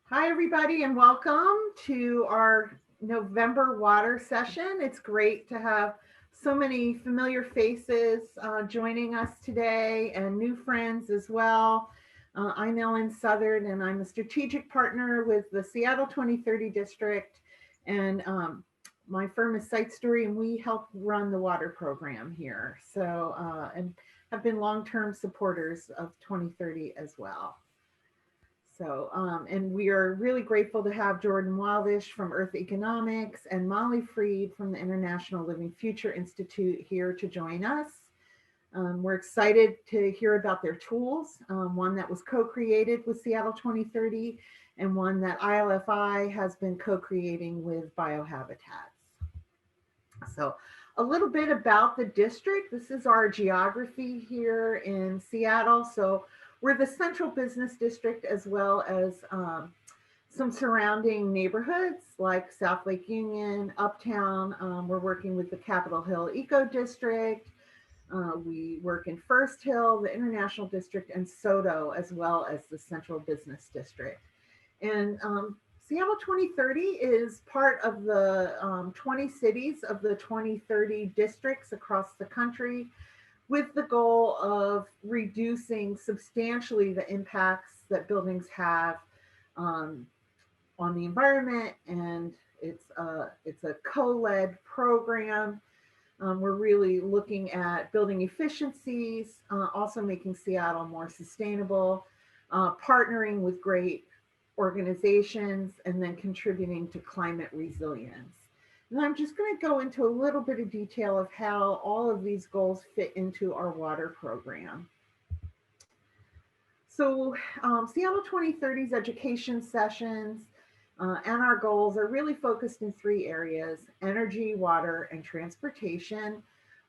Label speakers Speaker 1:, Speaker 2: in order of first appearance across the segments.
Speaker 1: Hi, everybody, and welcome to our November water session. It's great to have so many familiar faces joining us today and new friends as well. I'm Ellen Southern, and I'm a strategic partner with the Seattle 2030 District. And my firm is Site Story, and we help run the water program here. And have been long term supporters of 2030 as well. And we are really grateful to have Jordan Wildish from Earth Economics and Molly Freed from the International Living Future Institute here to join us. We're excited to hear about their tools, one that was co-created with Seattle 2030 and one that ILFI has been co-creating with Biohabitats. So a little bit about the district. This is our geography here in Seattle. So we're the central business district as well as some surrounding neighborhoods like South Lake Union, Uptown. We're working with the Capitol Hill Eco District. We work in First Hill, the International District, and SoDo, as well as the Central Business District. And Seattle 2030 is part of the 20 cities of the 2030 districts across the country, with the goal of reducing substantially the impacts that buildings have on the environment. And it's a co-led program. We're really looking at building efficiencies, also making Seattle more sustainable, partnering with great organizations, and then contributing to climate resilience. And I'm just going to go into a little bit of detail of how all of these goals fit into our water program. So Seattle 2030's education sessions and our goals are really focused in three areas: energy, water, and transportation.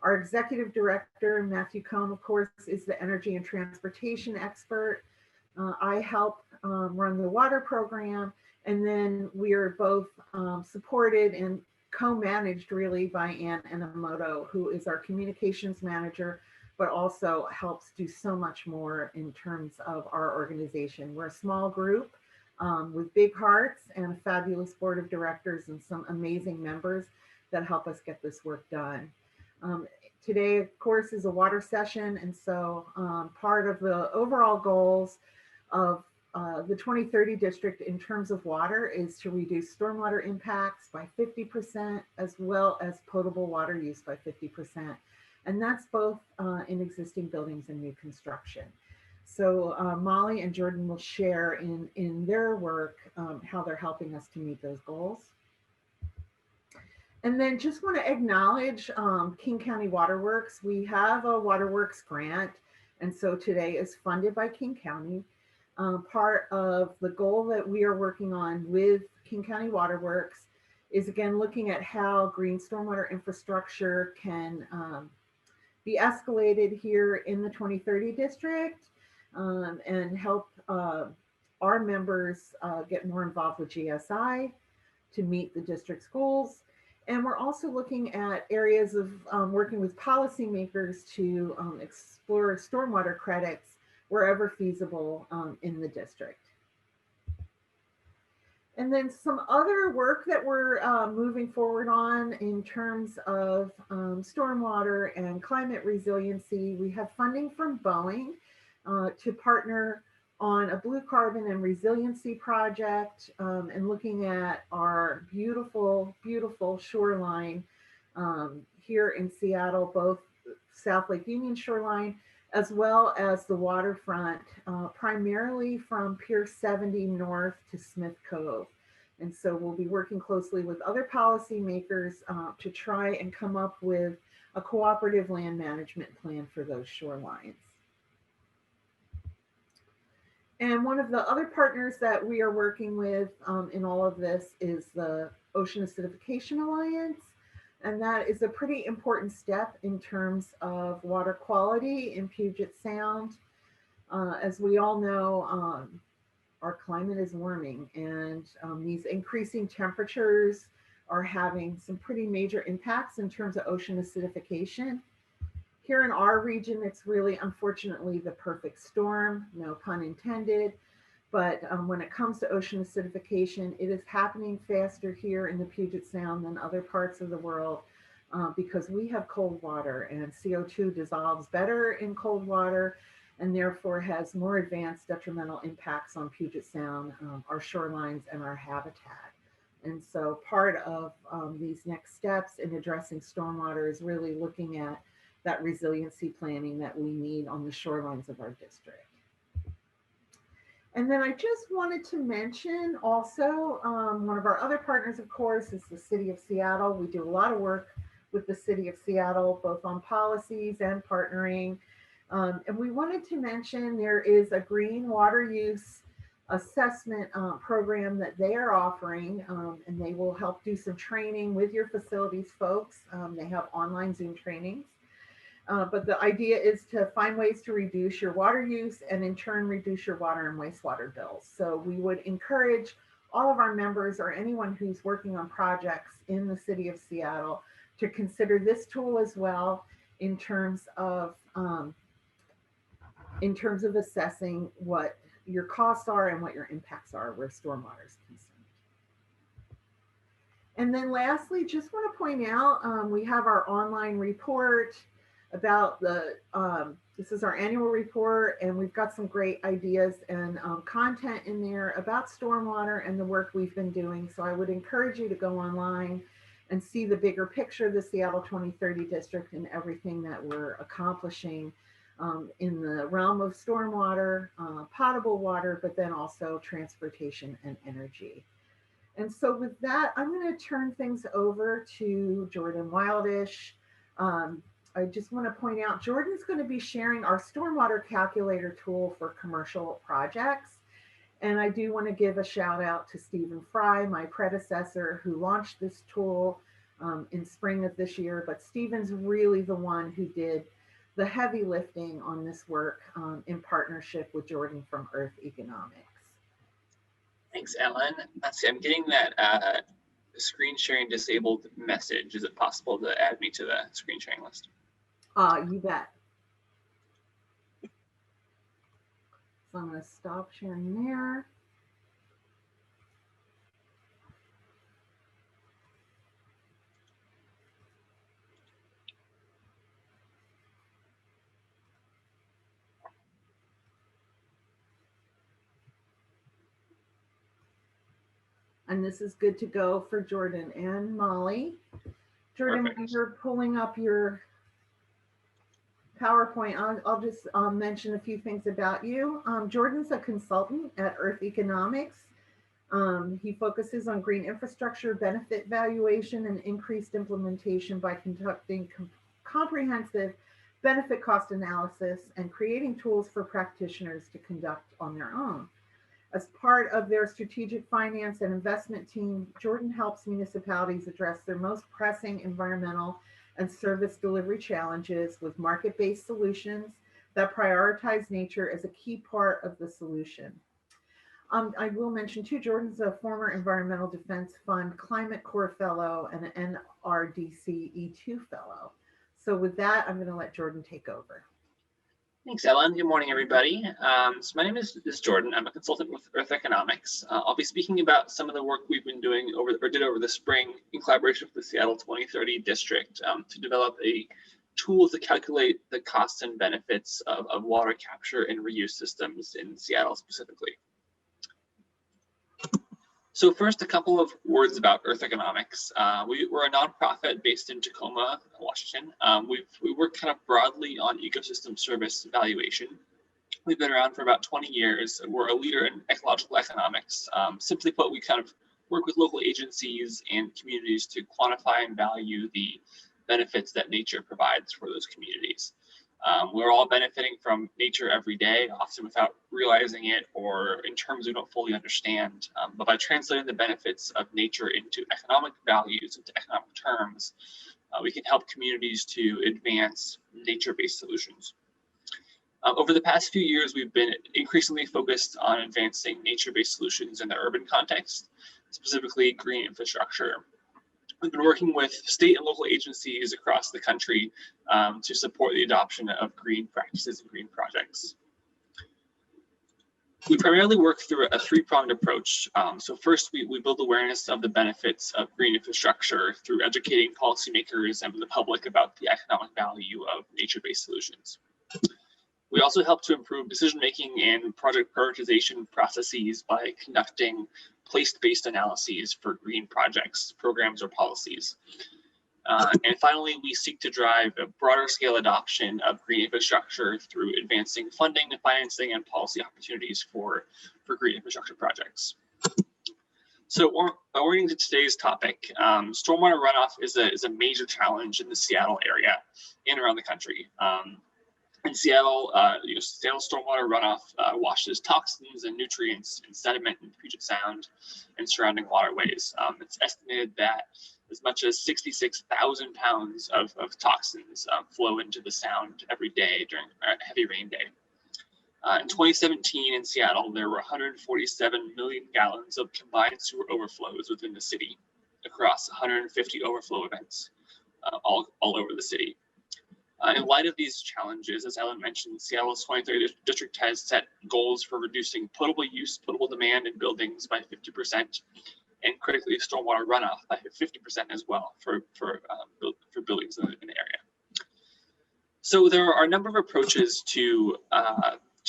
Speaker 1: Our executive director, Matthew Cohn, of course, is the energy and transportation expert. I help run the water program, and then we are both supported and co-managed really by Ann Enomoto, who is our communications manager, but also helps do so much more in terms of our organization. We're a small group with big hearts and a fabulous board of directors and some amazing members that help us get this work done. Today, of course, is a water session, and so part of the overall goals of the 2030 district in terms of water is to reduce stormwater impacts by 50%, as well as potable water use by 50%. And that's both in existing buildings and new construction. So Molly and Jordan will share in their work how they're helping us to meet those goals. And then just want to acknowledge King County Waterworks. We have a Waterworks grant, and so today is funded by King County. Part of the goal that we are working on with King County Waterworks is, again, looking at how green stormwater infrastructure can be escalated here in the 2030 district and help our members get more involved with GSI to meet the district's goals. And we're also looking at areas of working with policymakers to explore stormwater credits wherever feasible in the district. And then some other work that we're moving forward on in terms of stormwater and climate resiliency. We have funding from Boeing to partner on a blue carbon and resiliency project and looking at our beautiful, beautiful shoreline here in Seattle, both South Lake Union shoreline, as well as the waterfront, primarily from Pier 70 north to Smith Cove. And so we'll be working closely with other policymakers to try and come up with a cooperative land management plan for those shorelines. And one of the other partners that we are working with in all of this is the Ocean Acidification Alliance. And that is a pretty important step in terms of water quality in Puget Sound. As we all know, our climate is warming, and these increasing temperatures are having some pretty major impacts in terms of ocean acidification. Here in our region, it's really, unfortunately, the perfect storm, no pun intended. But when it comes to ocean acidification, it is happening faster here in the Puget Sound than other parts of the world because we have cold water, and CO2 dissolves better in cold water and therefore has more advanced detrimental impacts on Puget Sound, our shorelines, and our habitat. And so part of these next steps in addressing stormwater is really looking at that resiliency planning that we need on the shorelines of our district. And then I just wanted to mention also, one of our other partners, of course, is the City of Seattle. We do a lot of work with the City of Seattle, both on policies and partnering. And we wanted to mention there is a green water use assessment program that they are offering, and they will help do some training with your facilities folks. They have online Zoom trainings. But the idea is to find ways to reduce your water use and in turn reduce your water and wastewater bills. So we would encourage all of our members or anyone who's working on projects in the City of Seattle to consider this tool as well in terms of assessing what your costs are and what your impacts are where stormwater is concerned. And then lastly, just want to point out, we have our online report about this is our annual report, and we've got some great ideas and content in there about stormwater and the work we've been doing. So I would encourage you to go online and see the bigger picture of the Seattle 2030 district and everything that we're accomplishing in the realm of stormwater, potable water, but then also transportation and energy. And so with that, I'm going to turn things over to Jordan Wildish. I just want to point out, Jordan's going to be sharing our stormwater calculator tool for commercial projects. And I do want to give a shout out to Stephen Fry, my predecessor, who launched this tool in spring of this year. But Stephen's really the one who did the heavy lifting on this work in partnership with Jordan from Earth Economics.
Speaker 2: Thanks, Ellen. Let's see, I'm getting that screen sharing disabled message. Is it possible to add me to the screen sharing list?
Speaker 1: You bet. So I'm going to stop sharing there. And this is good to go for Jordan and Molly. Jordan, when you're pulling up your PowerPoint, I'll just mention a few things about you. Jordan's a consultant at Earth Economics. He focuses on green infrastructure, benefit valuation, and increased implementation by conducting comprehensive benefit cost analysis and creating tools for practitioners to conduct on their own. As part of their strategic finance and investment team, Jordan helps municipalities address their most pressing environmental and service delivery challenges with market-based solutions that prioritize nature as a key part of the solution. I will mention too, Jordan's a former Environmental Defense Fund Climate Corps Fellow and an NRDC E2 Fellow. So with that, I'm going to let Jordan take over.
Speaker 2: Thanks, Ellen. Good morning, everybody. So my name is Jordan. I'm a consultant with Earth Economics. I'll be speaking about some of the work we've been doing over the spring in collaboration with the Seattle 2030 district to develop a tool to calculate the costs and benefits of water capture and reuse systems in Seattle specifically. So first, a couple of words about Earth Economics. We're a nonprofit based in Tacoma, Washington. We work kind of broadly on ecosystem service valuation. We've been around for about 20 years. We're a leader in ecological economics. Simply put, we kind of work with local agencies and communities to quantify and value the benefits that nature provides for those communities. We're all benefiting from nature every day, often without realizing it or in terms we don't fully understand. But by translating the benefits of nature into economic values, into economic terms, we can help communities to advance nature-based solutions. Over the past few years, we've been increasingly focused on advancing nature-based solutions in the urban context, specifically green infrastructure. We've been working with state and local agencies across the country to support the adoption of green practices and green projects. We primarily work through a three-pronged approach. So first, we build awareness of the benefits of green infrastructure through educating policymakers and the public about the economic value of nature-based solutions. We also help to improve decision-making and project prioritization processes by conducting place-based analyses for green projects, programs, or policies. And finally, we seek to drive a broader scale adoption of green infrastructure through advancing funding and financing and policy opportunities for green infrastructure projects. So orienting to today's topic, stormwater runoff is a major challenge in the Seattle area and around the country. In Seattle, Seattle stormwater runoff washes toxins and nutrients and sediment in Puget Sound and surrounding waterways. It's estimated that as much as 66,000 pounds of toxins flow into the sound every day during a heavy rain day. In 2017 in Seattle, there were 147 million gallons of combined sewer overflows within the city across 150 overflow events all over the city. In light of these challenges, as Ellen mentioned, Seattle's 23rd district has set goals for reducing potable demand in buildings by 50%, and critically stormwater runoff by 50% as well for buildings in the area. So there are a number of approaches to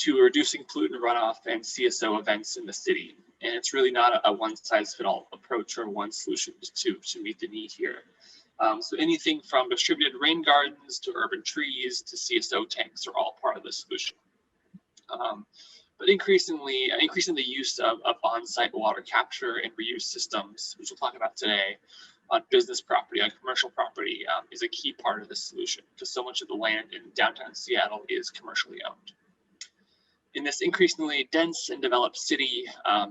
Speaker 2: reducing pollutant runoff and CSO events in the city, and it's really not a one-size-fits-all approach or one solution to meet the need here. So anything from distributed rain gardens to urban trees to CSO tanks are all part of the solution. But increasing the use of on-site water capture and reuse systems, which we'll talk about today, on business property, on commercial property, is a key part of this solution because so much of the land in downtown Seattle is commercially owned. In this increasingly dense and developed city,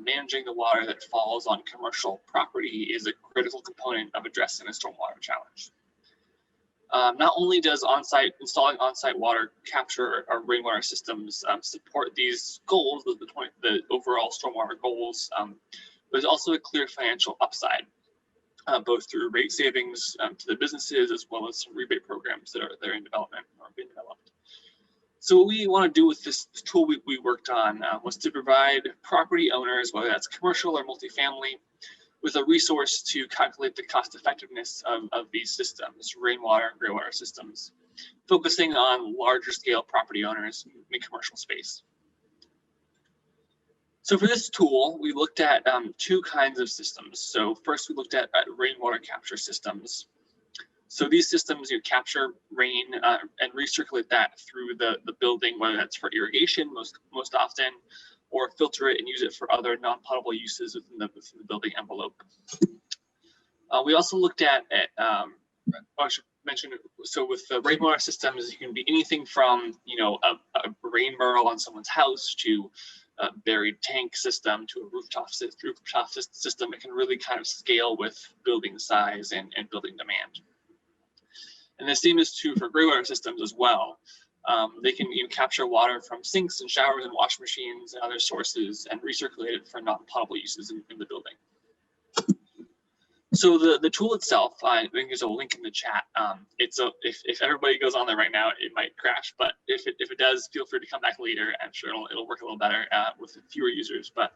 Speaker 2: managing the water that falls on commercial property is a critical component of addressing the stormwater challenge. Not only does installing on-site water capture or rainwater systems support these goals, the overall stormwater goals, but there's also a clear financial upside, both through rate savings to the businesses as well as some rebate programs that are in development or being developed. So what we want to do with this tool we worked on was to provide property owners, whether that's commercial or multifamily, with a resource to calculate the cost effectiveness of these systems, rainwater and greywater systems, focusing on larger scale property owners in commercial space. So for this tool, we looked at two kinds of systems. So first we looked at rainwater capture systems. So these systems capture rain and recirculate that through the building, whether that's for irrigation most often, or filter it and use it for other non-potable uses within the building envelope. We also looked at I should mention, so with the rainwater systems, it can be anything from a rain barrel on someone's house to a buried tank system to a rooftop system. It can really kind of scale with building size and building demand. And the same is true for greywater systems as well. They can capture water from sinks and showers and wash machines and other sources and recirculate it for non-potable uses in the building. So the tool itself, I think there's a link in the chat. If everybody goes on there right now, it might crash, but if it does, feel free to come back later. I'm sure it'll work a little better with fewer users. But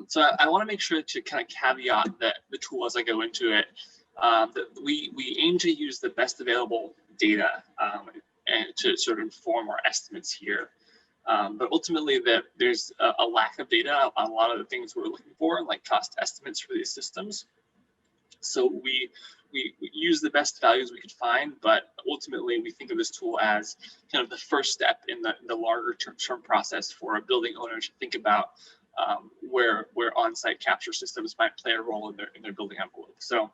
Speaker 2: so I want to make sure to kind of caveat that the tool as I go into it, that we aim to use the best available data and to sort of inform our estimates here. But ultimately there's a lack of data on a lot of the things we're looking for, like cost estimates for these systems. So we use the best values we could find, but ultimately we think of this tool as kind of the first step in the larger term process for a building owner to think about where on-site capture systems might play a role in their building envelope. So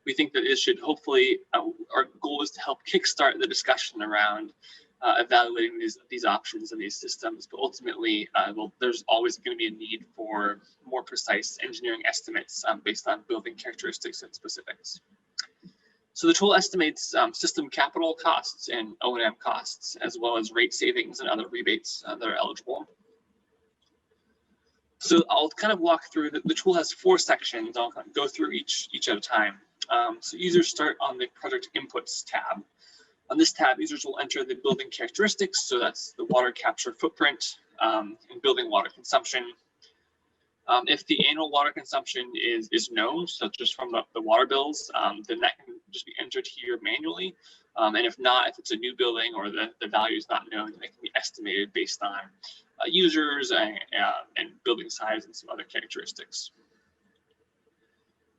Speaker 2: we think that it should hopefully, our goal is to help kickstart the discussion around evaluating these options and these systems, but ultimately there's always going to be a need for more precise engineering estimates based on building characteristics and specifics. So the tool estimates system capital costs and O&M costs, as well as rate savings and other rebates that are eligible. So I'll kind of walk through, the tool has 4 sections. I'll go through each at a time. So users start on the project inputs tab. On this tab, users will enter the building characteristics, so that's the water capture footprint and building water consumption. If the annual water consumption is known, so just from the water bills, then that can just be entered here manually. And if not, if it's a new building or the value is not known, then it can be estimated based on users and building size and some other characteristics.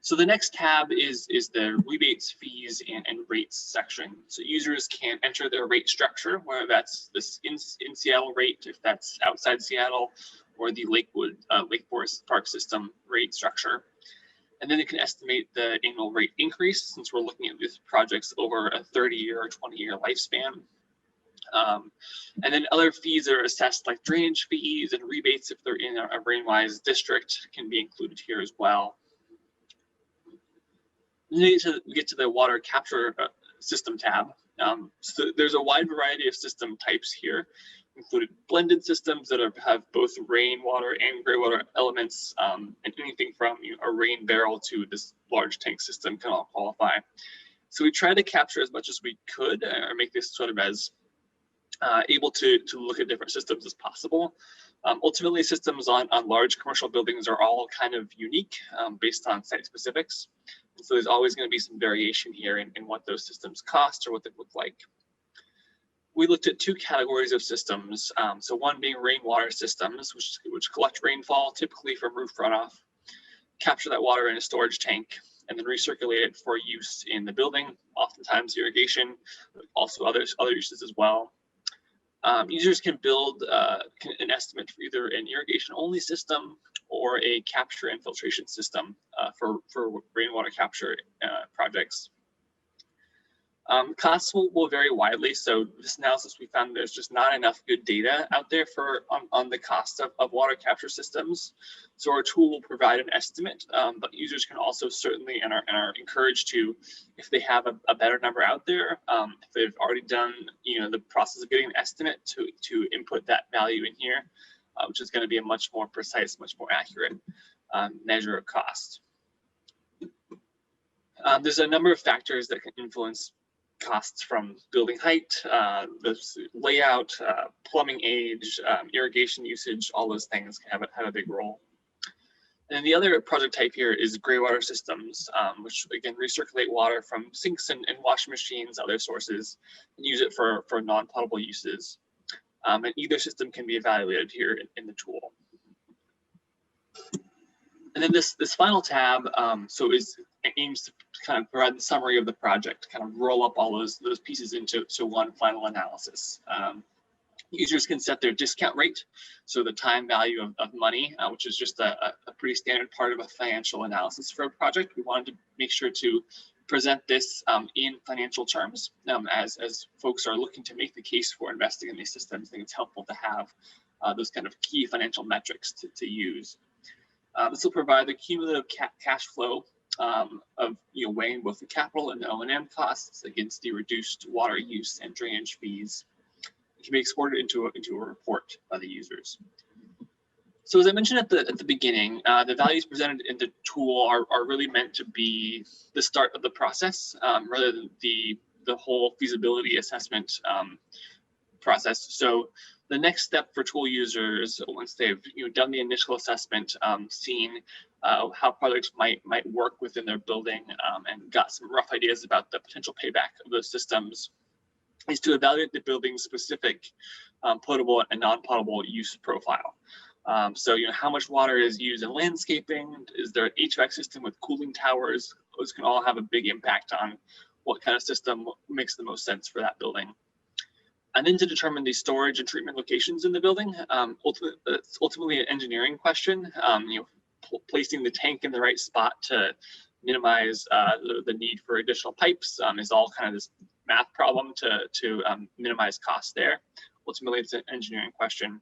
Speaker 2: So the next tab is the rebates, fees, and rates section. So users can enter their rate structure, whether that's this in Seattle rate, if that's outside Seattle, or the Lakewood Lake Forest Park System rate structure. And then it can estimate the annual rate increase, since we're looking at these projects over a 30-year or 20-year lifespan. And then other fees are assessed, like drainage fees and rebates if they're in a rain-wise district, can be included here as well. We get to the water capture system tab. So there's a wide variety of system types here, including blended systems that have both rainwater and greywater elements, and anything from a rain barrel to this large tank system can all qualify. So we try to capture as much as we could, or make this sort of as able to look at different systems as possible. Ultimately, systems on large commercial buildings are all kind of unique based on site specifics. And so there's always going to be some variation here in what those systems cost or what they look like. We looked at two categories of systems. So one being rainwater systems, which collect rainfall typically from roof runoff, capture that water in a storage tank, and then recirculate it for use in the building, oftentimes irrigation, but also other uses as well. Users can build an estimate for either an irrigation-only system or a capture and filtration system for rainwater capture projects. Costs will vary widely. So this analysis, we found there's just not enough good data out there on the cost of water capture systems. So our tool will provide an estimate, but users can also certainly and are encouraged to, if they have a better number out there, if they've already done the process of getting an estimate, to input that value in here, which is going to be a much more precise, much more accurate measure of cost. There's a number of factors that can influence costs, from building height, the layout, plumbing age, irrigation usage. All those things can have a big role. And the other project type here is greywater systems, which again recirculate water from sinks and washing machines, other sources, and use it for non-potable uses. And either system can be evaluated here in the tool. And then this final tab aims to kind of provide the summary of the project, kind of roll up all those pieces into one final analysis. Users can set their discount rate, so the time value of money, which is just a pretty standard part of a financial analysis for a project. We wanted to make sure to present this in financial terms, as folks are looking to make the case for investing in these systems. I think it's helpful to have those kind of key financial metrics to use. This will provide the cumulative cash flow of weighing both the capital and the O&M costs against the reduced water use and drainage fees. It can be exported into a report by the users. So as I mentioned at the beginning, the values presented in the tool are really meant to be the start of the process, rather than the whole feasibility assessment process. So the next step for tool users, once they've done the initial assessment, seen how projects might work within their building, and got some rough ideas about the potential payback of those systems, is to evaluate the building's specific potable and non-potable use profile. So how much water is used in landscaping? Is there an HVAC system with cooling towers? Those can all have a big impact on what kind of system makes the most sense for that building. And then to determine the storage and treatment locations in the building, it's ultimately an engineering question. Placing the tank in the right spot to minimize the need for additional pipes is all kind of this math problem to minimize costs there. Ultimately, it's an engineering question.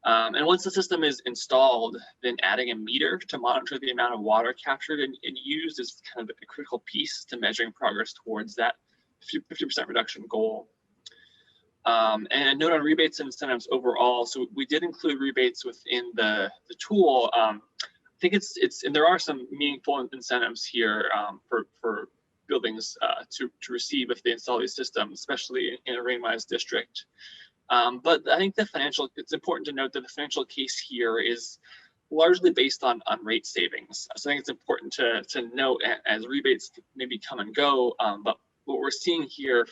Speaker 2: And once the system is installed, then adding a meter to monitor the amount of water captured and used is kind of a critical piece to measuring progress towards that 50% reduction goal. And a note on rebates and incentives overall. So we did include rebates within the tool. I think and there are some meaningful incentives here for buildings to receive if they install these systems, especially in a rain-wise district. But I think it's important to note that the financial case here is largely based on rate savings. So I think it's important to note as rebates maybe come and go, but what we're seeing here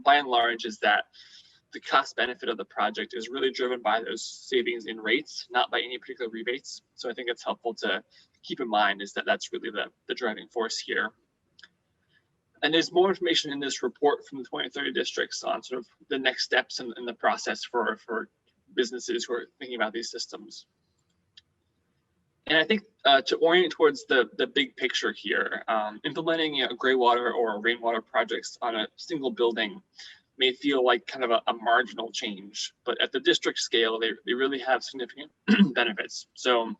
Speaker 2: by and large is that the cost benefit of the project is really driven by those savings in rates, not by any particular rebates. So I think it's helpful to keep in mind is that that's really the driving force here. And there's more information in this report from the 2030 districts on sort of the next steps in the process for businesses who are thinking about these systems. And I think to orient towards the big picture here, implementing greywater or rainwater projects on a single building may feel like kind of a marginal change, but at the district scale, they really have significant benefits. So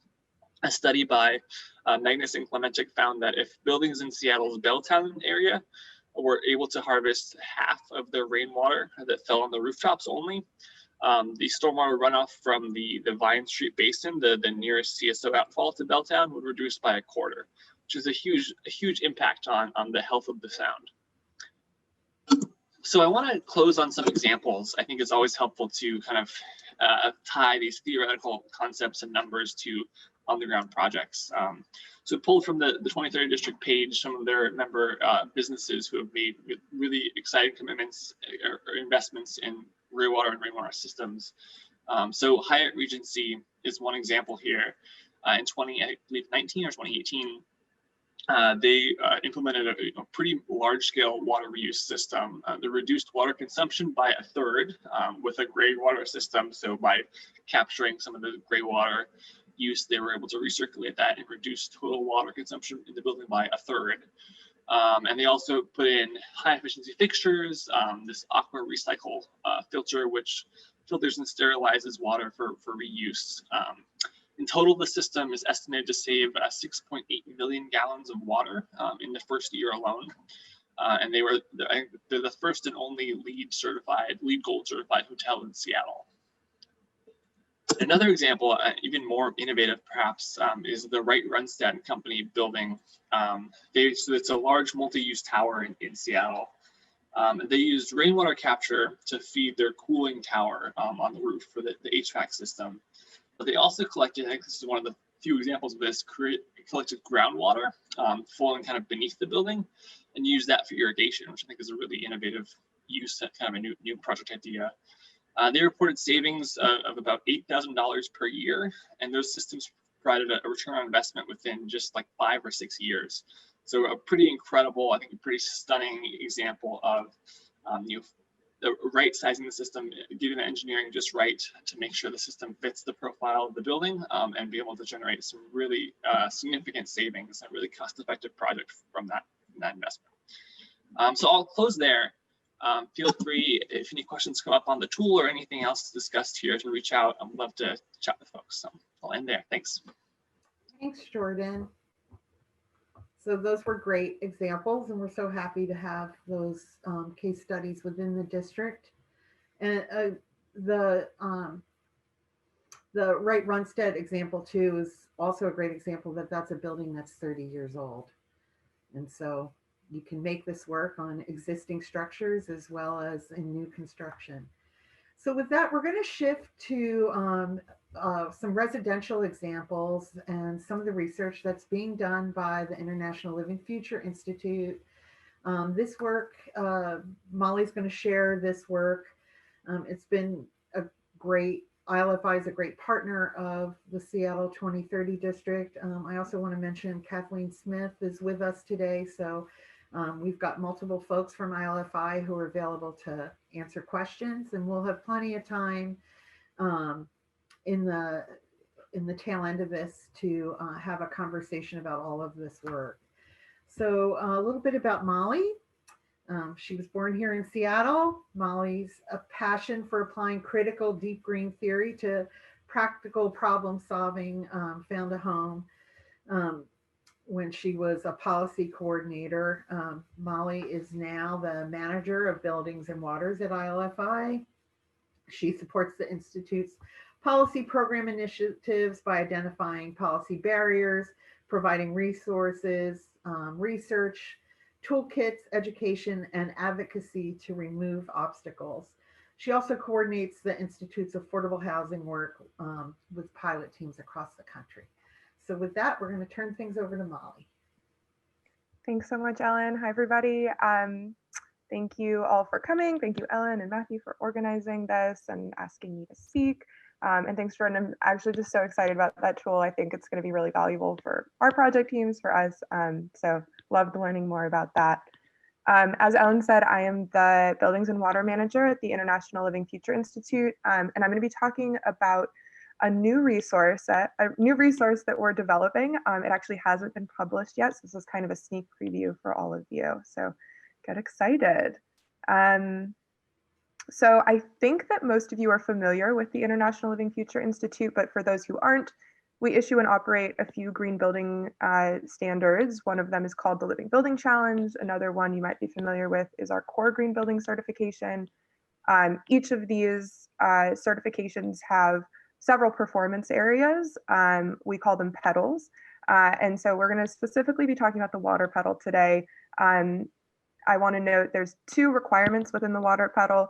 Speaker 2: a study by Magnus and Klemenchik found that if buildings in Seattle's Belltown area were able to harvest half of their rainwater that fell on the rooftops only, the stormwater runoff from the Vine Street Basin, the nearest CSO outfall to Belltown, would reduce by a quarter, which is a huge impact on the health of the sound. So I want to close on some examples. I think it's always helpful to kind of tie these theoretical concepts and numbers to on-the-ground projects. So pulled from the 2030 district page, some of their member businesses who have made really exciting commitments or investments in greywater and rainwater systems. So Hyatt Regency is one example here. In 2019 or 2018, they implemented a pretty large-scale water reuse system. They reduced water consumption by a third with a greywater system. So by capturing some of the greywater use, they were able to recirculate that and reduce total water consumption in the building by a third. And they also put in high-efficiency fixtures, this aqua recycle filter, which filters and sterilizes water for reuse. In total, the system is estimated to save 6.8 million gallons of water in the first year alone. And they're the first and only LEED Gold certified hotel in Seattle. Another example, even more innovative perhaps, is the Wright Runstad Company building. So it's a large multi-use tower in Seattle. They used rainwater capture to feed their cooling tower on the roof for the HVAC system. But they also collected, I think this is one of the few examples of this, collected groundwater flowing kind of beneath the building and used that for irrigation, which I think is a really innovative use, kind of a new project idea. They reported savings of about $8,000 per year, and those systems provided a return on investment within just like 5 or 6 years. So a pretty incredible, I think a pretty stunning example of the right sizing the system, getting the engineering just right to make sure the system fits the profile of the building and be able to generate some really significant savings and really cost-effective project from that investment. So I'll close there. Feel free, if any questions come up on the tool or anything else discussed here, to reach out. I'd love to chat with folks. So I'll end there. Thanks.
Speaker 1: Thanks, Jordan. So those were great examples, and we're so happy to have those case studies within the district. And the Wright Runstad example too is also a great example that that's a building that's 30 years old. And so you can make this work on existing structures as well as in new construction. So with that, we're going to shift to some residential examples and some of the research that's being done by the International Living Future Institute. This work, Molly's going to share this work. It's been a great, ILFI is a great partner of the Seattle 2030 district. I also want to mention Kathleen Smith is with us today. So we've got multiple folks from ILFI who are available to answer questions, and we'll have plenty of time in the tail end of this to have a conversation about all of this work. So a little bit about Molly. She was born here in Seattle. Molly's a passion for applying critical deep green theory to practical problem solving found a home when she was a policy coordinator. Molly is now the manager of buildings and waters at ILFI. She supports the Institute's policy program initiatives by identifying policy barriers, providing resources, research toolkits, education, and advocacy to remove obstacles. She also coordinates the Institute's affordable housing work with pilot teams across the country. So, with that, we're going to turn things over to Molly.
Speaker 3: Thanks so much, Ellen. Hi, everybody. Thank you all for coming. Thank you, Ellen and Matthew, for organizing this and asking me to speak. And thanks, Jordan. I'm actually just so excited about that tool. I think it's going to be really valuable for our project teams, for us. So loved learning more about that. As Ellen said, I am the Buildings and Water Manager at the International Living Future Institute, and I'm going to be talking about a new resource that we're developing. It actually hasn't been published yet, so this is kind of a sneak preview for all of you. So get excited. So I think that most of you are familiar with the International Living Future Institute, but for those who aren't, we issue and operate a few green building standards. One of them is called the Living Building Challenge. Another one you might be familiar with is our core green building certification. Each of these certifications have several performance areas. We call them petals. And so we're going to specifically be talking about the water petal today. I want to note there's two requirements within the water petal.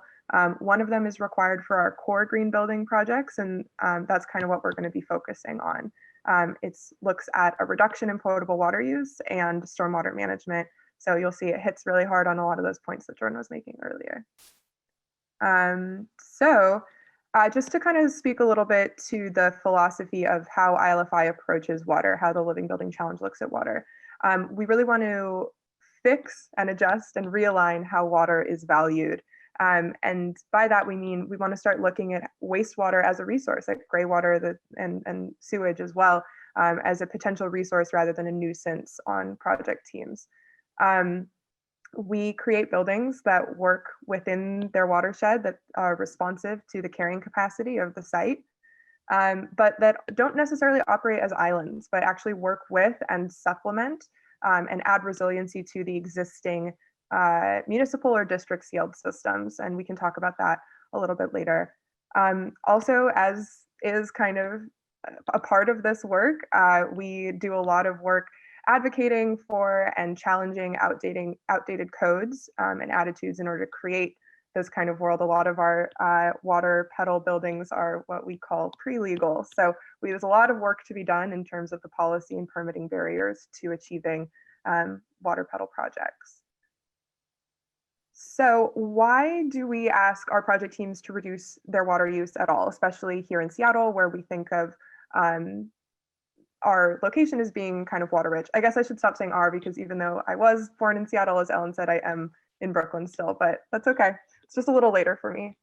Speaker 3: One of them is required for our core green building projects, and that's kind of what we're going to be focusing on. It looks at a reduction in potable water use and stormwater management. So you'll see it hits really hard on a lot of those points that Jordan was making earlier. Just to kind of speak a little bit to the philosophy of how ILFI approaches water, how the Living Building Challenge looks at water. We really want to fix and adjust and realign how water is valued. And by that, we mean we want to start looking at wastewater as a resource, like greywater and sewage as well, as a potential resource rather than a nuisance on project teams. We create buildings that work within their watershed that are responsive to the carrying capacity of the site, but that don't necessarily operate as islands, but actually work with and supplement and add resiliency to the existing municipal or district sealed systems. And we can talk about that a little bit later. Also, as is kind of a part of this work, we do a lot of work advocating for and challenging outdated codes and attitudes in order to create this kind of world. A lot of our water petal buildings are what we call pre-legal. So there's a lot of work to be done in terms of the policy and permitting barriers to achieving water petal projects. So why do we ask our project teams to reduce their water use at all, especially here in Seattle, where we think of our location as being kind of water rich? I guess I should stop saying "our" because even though I was born in Seattle, as Ellen said, I am in Brooklyn still, but that's okay. It's just a little later for me.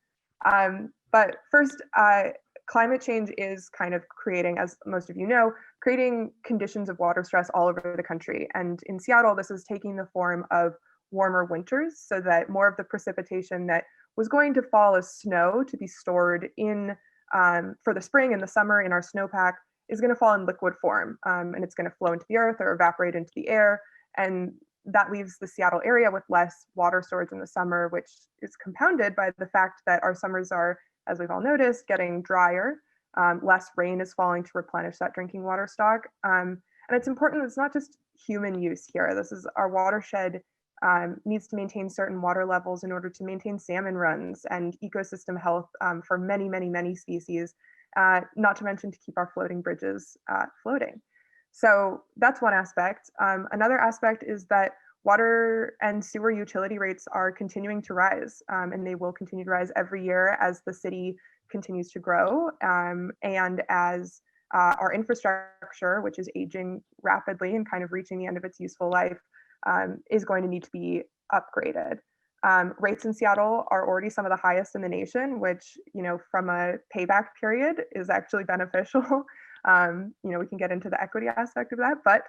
Speaker 3: But first, climate change is kind of creating, as most of you know, creating conditions of water stress all over the country. And in Seattle, this is taking the form of warmer winters, so that more of the precipitation that was going to fall as snow to be stored in for the spring and the summer in our snowpack is going to fall in liquid form, and it's going to flow into the earth or evaporate into the air. And that leaves the Seattle area with less water storage in the summer, which is compounded by the fact that our summers are, as we've all noticed, getting drier. Less rain is falling to replenish that drinking water stock. And it's important, it's not just human use here. This is our watershed needs to maintain certain water levels in order to maintain salmon runs and ecosystem health for many, many, many species, not to mention to keep our floating bridges floating. So that's one aspect. Another aspect is that water and sewer utility rates are continuing to rise, and they will continue to rise every year as the city continues to grow, and as our infrastructure, which is aging rapidly and kind of reaching the end of its useful life, is going to need to be upgraded. Rates in Seattle are already some of the highest in the nation, which, you know, from a payback period is actually beneficial. You know, we can get into the equity aspect of that, but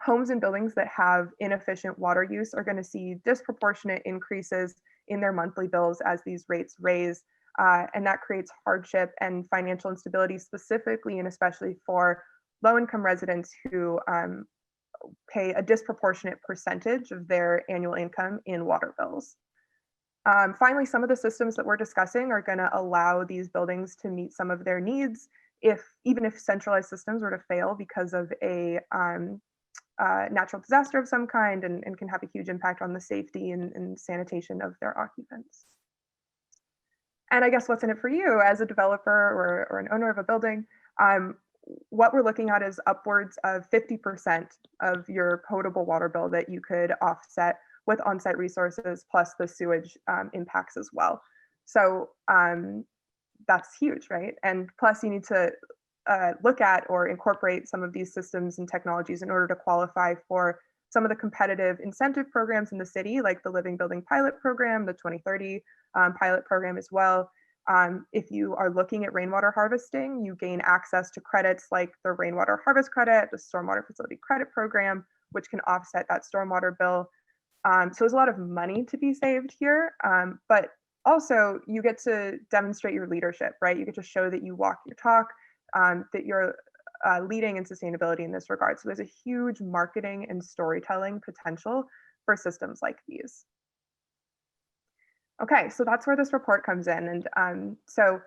Speaker 3: homes and buildings that have inefficient water use are going to see disproportionate increases in their monthly bills as these rates raise. And that creates hardship and financial instability, specifically and especially for low-income residents who pay a disproportionate percentage of their annual income in water bills. Finally, some of the systems that we're discussing are going to allow these buildings to meet some of their needs, even if centralized systems were to fail because of a natural disaster of some kind and can have a huge impact on the safety and sanitation of their occupants. And I guess what's in it for you as a developer or an owner of a building, what we're looking at is upwards of 50% of your potable water bill that you could offset with on-site resources plus the sewage impacts as well. So that's huge, right? And plus you need to look at or incorporate some of these systems and technologies in order to qualify for some of the competitive incentive programs in the city, like the Living Building Pilot Program, the 2030 pilot program as well. If you are looking at rainwater harvesting, you gain access to credits like the Rainwater Harvest Credit, the Stormwater Facility Credit Program, which can offset that stormwater bill. So there's a lot of money to be saved here, but also you get to demonstrate your leadership, right? You get to show that you walk your talk, that you're leading in sustainability in this regard. So there's a huge marketing and storytelling potential for systems like these. Okay, so that's where this report comes in. And so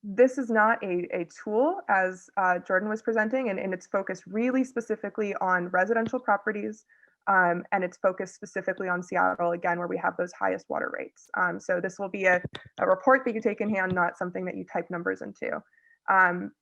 Speaker 3: this is not a tool, as Jordan was presenting, and it's focused really specifically on residential properties, and it's focused specifically on Seattle, again, where we have those highest water rates. So this will be a report that you take in hand, not something that you type numbers into.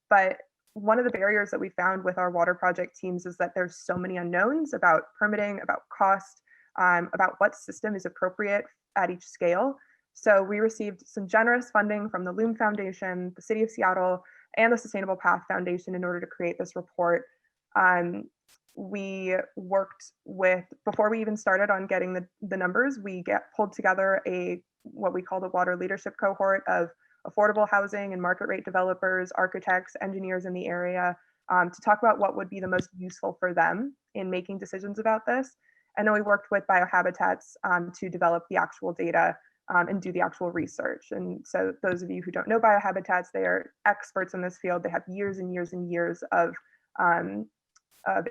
Speaker 3: But one of the barriers that we found with our water project teams is that there's so many unknowns about permitting, about cost, about what system is appropriate at each scale. So we received some generous funding from the Loom Foundation, the City of Seattle, and the Sustainable Path Foundation in order to create this report. We worked with, before we even started on getting the numbers, we pulled together what we call the water leadership cohort of affordable housing and market rate developers, architects, engineers in the area, to talk about what would be the most useful for them in making decisions about this. And then we worked with biohabitats to develop the actual data and do the actual research. And so those of you who don't know biohabitats, they are experts in this field. They have years and years and years of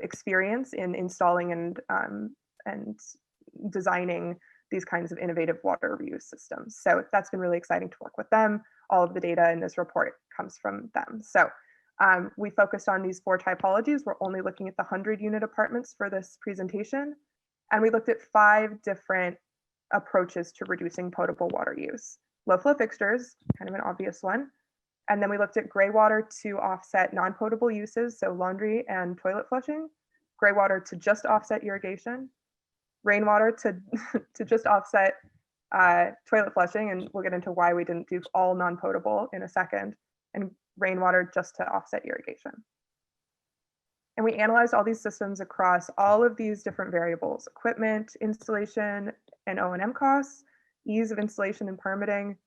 Speaker 3: experience in installing and designing these kinds of innovative water reuse systems. So that's been really exciting to work with them. All of the data in this report comes from them. So we focused on these 4 typologies. We're only looking at the 100-unit apartments for this presentation. And we looked at 5 different approaches to reducing potable water use. Low flow fixtures, kind of an obvious one. And then we looked at greywater to offset non-potable uses, so laundry and toilet flushing, greywater to just offset irrigation, rainwater to just offset toilet flushing, and we'll get into why we didn't do all non-potable in a second, and rainwater just to offset irrigation. And we analyzed all these systems across all of these different variables: equipment, installation, and O&M costs, ease of installation and permitting,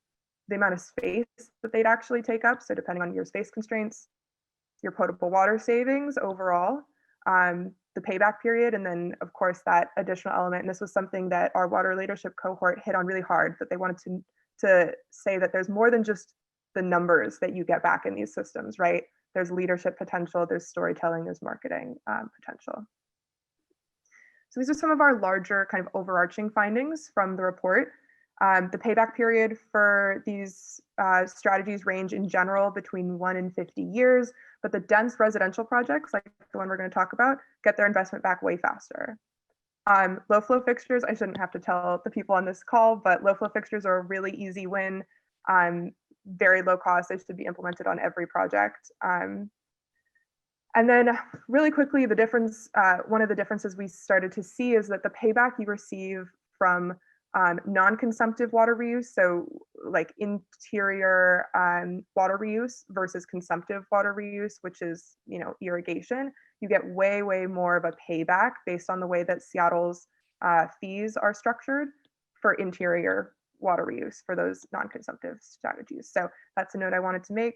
Speaker 3: the amount of space that they'd actually take up, so depending on your space constraints, your potable water savings overall, the payback period, and then of course that additional element. And this was something that our water leadership cohort hit on really hard, that they wanted to say that there's more than just the numbers that you get back in these systems, right? There's leadership potential, there's storytelling, there's marketing potential. So these are some of our larger kind of overarching findings from the report. The payback period for these strategies range in general between 1 and 50 years, but the dense residential projects, like the one we're going to talk about, get their investment back way faster. Low flow fixtures, I shouldn't have to tell the people on this call, but low flow fixtures are a really easy win, very low cost. They should be implemented on every project. And then really quickly, the difference, one of the differences we started to see is that the payback you receive from non-consumptive water reuse, so like interior water reuse versus consumptive water reuse, which is, irrigation, you get way, way more of a payback based on the way that Seattle's fees are structured for interior water reuse for those non-consumptive strategies. So that's a note I wanted to make.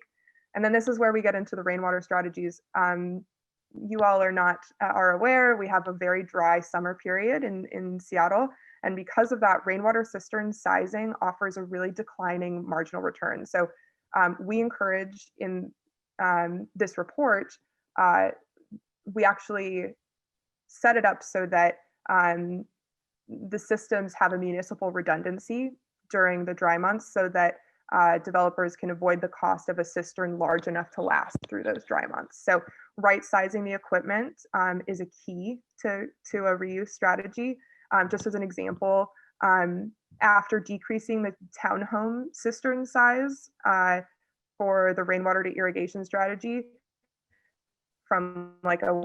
Speaker 3: And then this is where we get into the rainwater strategies. You all are aware, we have a very dry summer period in Seattle. And because of that, rainwater cistern sizing offers a really declining marginal return. So we encourage in this report, we actually set it up so that the systems have a municipal redundancy during the dry months, so that developers can avoid the cost of a cistern large enough to last through those dry months. So right sizing the equipment is a key to a reuse strategy. Just as an example, after decreasing the townhome cistern size for the rainwater to irrigation strategy from like a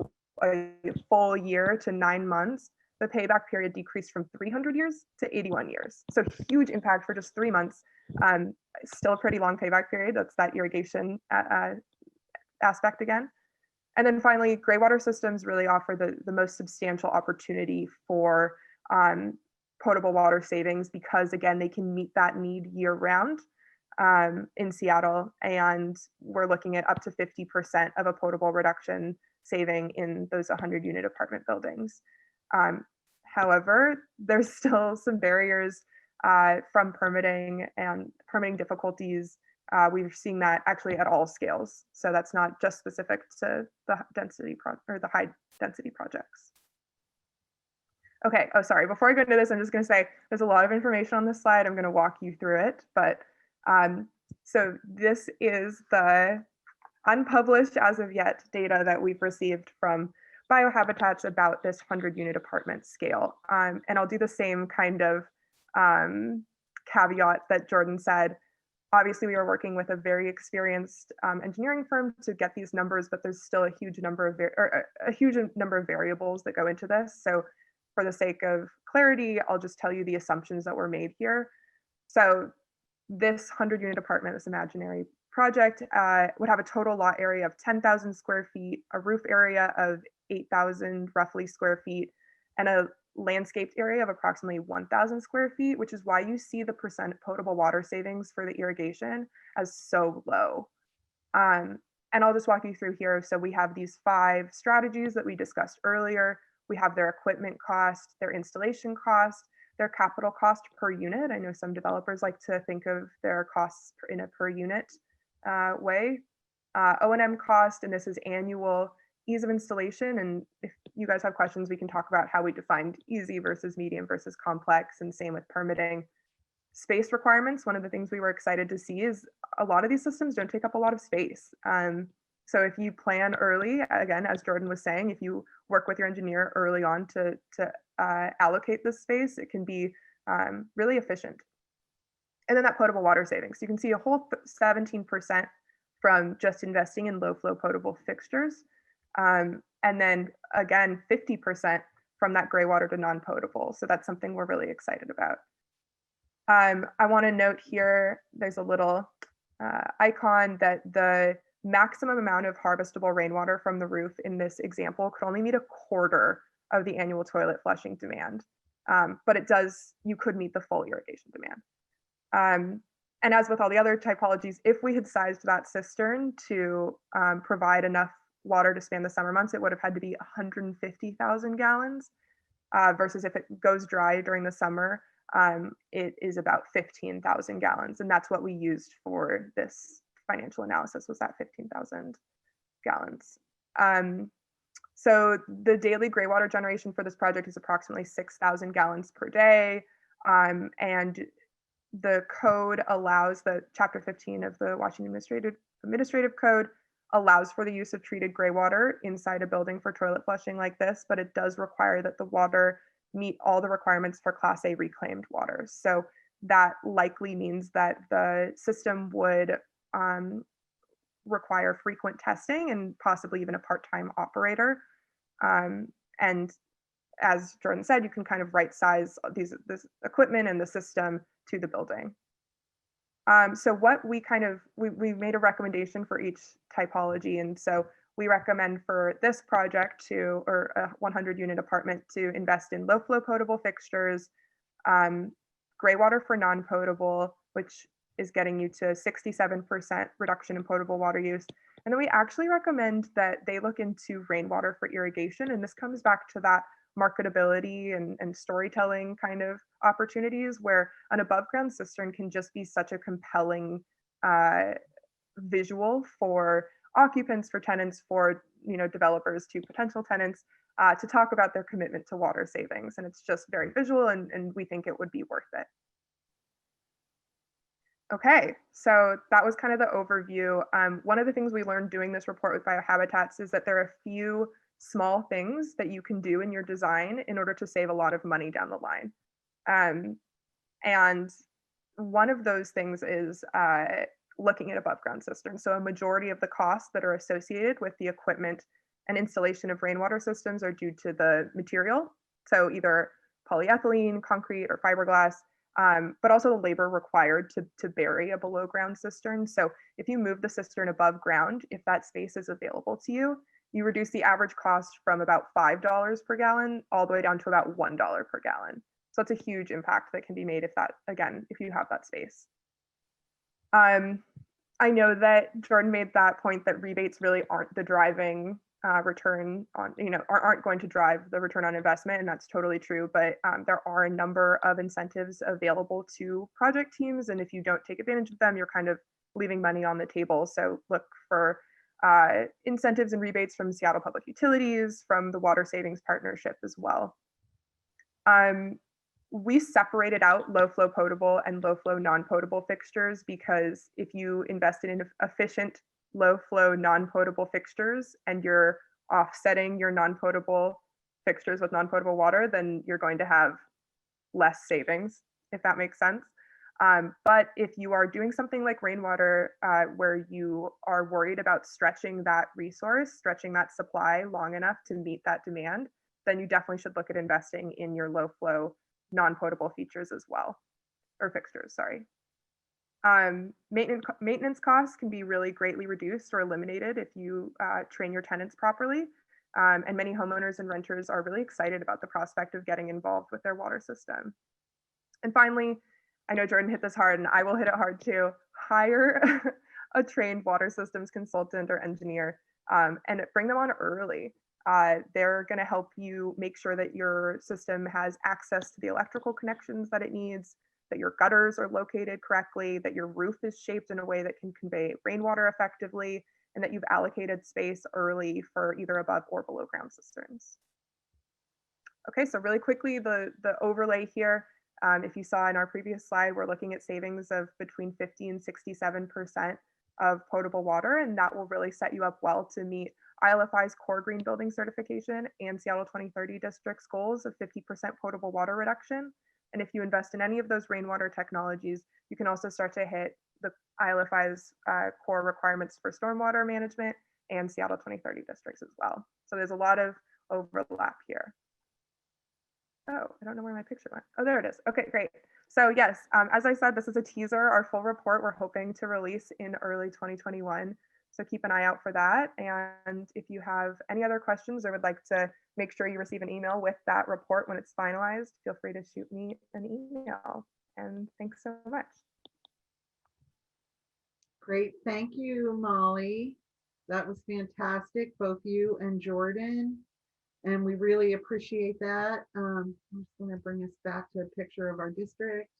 Speaker 3: full year to 9 months, the payback period decreased from 300 years to 81 years. So huge impact for just 3 months. Still a pretty long payback period. That's that irrigation aspect again. And then finally, greywater systems really offer the most substantial opportunity for potable water savings because, again, they can meet that need year round in Seattle. And we're looking at up to 50% of a potable reduction saving in those 100 unit apartment buildings. However, there's still some barriers from permitting and permitting difficulties. We're seeing that actually at all scales. So that's not just specific to the density or the high density projects. Okay, oh, sorry, before I go into this, I'm just gonna say there's a lot of information on this slide. I'm gonna walk you through it, but so this is the unpublished as of yet data that we've received from biohabitats about this 100 unit apartment scale. And I'll do the same kind of caveat that Jordan said. Obviously, we are working with a very experienced engineering firm to get these numbers, but there's still a huge number of variables that go into this. So for the sake of clarity, I'll just tell you the assumptions that were made here. So this 100 unit apartment, this imaginary project, would have a total lot area of 10,000 square feet, a roof area of 8,000 roughly square feet, and a landscaped area of approximately 1,000 square feet, which is why you see the percent potable water savings for the irrigation as so low. And I'll just walk you through here. So we have these 5 strategies that we discussed earlier. We have their equipment cost, their installation cost, their capital cost per unit. I know some developers like to think of their costs in a per unit way. O&M cost, and this is annual. Ease of installation, and if you guys have questions, we can talk about how we defined easy versus medium versus complex, and same with permitting. Space requirements, one of the things we were excited to see is a lot of these systems don't take up a lot of space. So if you plan early, again, as Jordan was saying, if you work with your engineer early on to allocate this space, it can be really efficient. And then that potable water savings. You can see a whole 17% from just investing in low flow potable fixtures. And then again, 50% from that greywater to non-potable. So that's something we're really excited about. I want to note here, there's a little icon that the maximum amount of harvestable rainwater from the roof in this example could only meet a quarter of the annual toilet flushing demand. But it does, you could meet the full irrigation demand. And as with all the other typologies, if we had sized that cistern to provide enough water to span the summer months, it would have had to be 150,000 gallons versus if it goes dry during the summer, it is about 15,000 gallons. And that's what we used for this financial analysis, was that 15,000 gallons. So the daily greywater generation for this project is approximately 6,000 gallons per day. And the code allows, the chapter 15 of the Washington Administrative Code allows for the use of treated greywater inside a building for toilet flushing like this, but it does require that the water meet all the requirements for Class A reclaimed water. So that likely means that the system would require frequent testing and possibly even a part-time operator. And as Jordan said, you can kind of right size this equipment and the system to the building. So what we made a recommendation for each typology. And so we recommend for this project or a 100 unit apartment to invest in low flow potable fixtures, greywater for non-potable, which is getting you to 67% reduction in potable water use. And then we actually recommend that they look into rainwater for irrigation. And this comes back to that marketability and storytelling kind of opportunities where an above ground cistern can just be such a compelling visual for occupants, for tenants, for developers to potential tenants to talk about their commitment to water savings. And it's just very visual, and we think it would be worth it. Okay, so that was kind of the overview. One of the things we learned doing this report with biohabitats is that there are a few small things that you can do in your design in order to save a lot of money down the line. And one of those things is looking at above ground cisterns. So a majority of the costs that are associated with the equipment and installation of rainwater systems are due to the material. So either polyethylene, concrete, or fiberglass, but also the labor required to bury a below ground cistern. So if you move the cistern above ground, if that space is available to you, you reduce the average cost from about $5 per gallon all the way down to about $1 per gallon. So that's a huge impact that can be made if you have that space. I know that Jordan made that point that rebates really aren't the driving return on, aren't going to drive the return on investment, and that's totally true. But there are a number of incentives available to project teams, and if you don't take advantage of them, you're kind of leaving money on the table. So look for incentives and rebates from Seattle Public Utilities, from the Water Savings Partnership as well. We separated out low flow potable and low flow non-potable fixtures because if you invested in efficient low flow non-potable fixtures and you're offsetting your non-potable fixtures with non-potable water, then you're going to have less savings, if that makes sense. But if you are doing something like rainwater, where you are worried about stretching that resource, stretching that supply long enough to meet that demand, then you definitely should look at investing in your low flow non-potable features as well, or fixtures, sorry. Maintenance costs can be really greatly reduced or eliminated if you train your tenants properly. And many homeowners and renters are really excited about the prospect of getting involved with their water system. And finally, I know Jordan hit this hard and I will hit it hard too, hire a trained water systems consultant or engineer and bring them on early. They're going to help you make sure that your system has access to the electrical connections that it needs, that your gutters are located correctly, that your roof is shaped in a way that can convey rainwater effectively, and that you've allocated space early for either above or below ground cisterns. Okay, so really quickly, the overlay here, if you saw in our previous slide, we're looking at savings of between 50 and 67% of potable water, and that will really set you up well to meet ILFI's core green building certification and Seattle 2030 district's goals of 50% potable water reduction. And if you invest in any of those rainwater technologies, you can also start to hit the ILFI's core requirements for stormwater management and Seattle 2030 districts as well. So there's a lot of overlap here. Oh, I don't know where my picture went. Oh, there it is. Okay, great. So yes, as I said, this is a teaser. Our full report we're hoping to release in early 2021. So keep an eye out for that. And if you have any other questions or would like to make sure you receive an email with that report when it's finalized, feel free to shoot me an email. And thanks so much.
Speaker 1: Great. Thank you, Molly. That was fantastic, both you and Jordan. And we really appreciate that. I'm just going to bring us back to a picture of our district.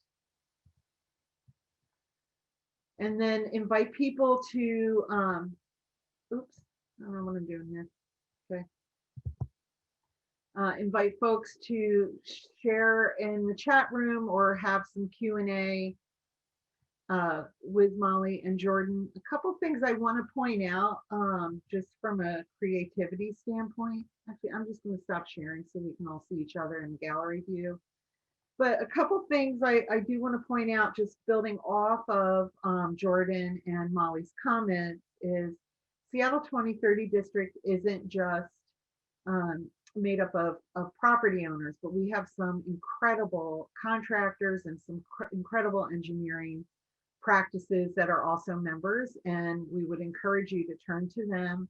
Speaker 1: And then invite people to, oops, I don't know what I'm doing here. Okay. Invite folks to share in the chat room or have some Q&A with Molly and Jordan. A couple things I want to point out, just from a creativity standpoint. Actually, I'm just going to stop sharing so we can all see each other in the gallery view. But a couple things I do want to point out, just building off of Jordan and Molly's comments, is Seattle 2030 district isn't just made up of property owners, but we have some incredible contractors and some incredible engineering practices that are also members, and we would encourage you to turn to them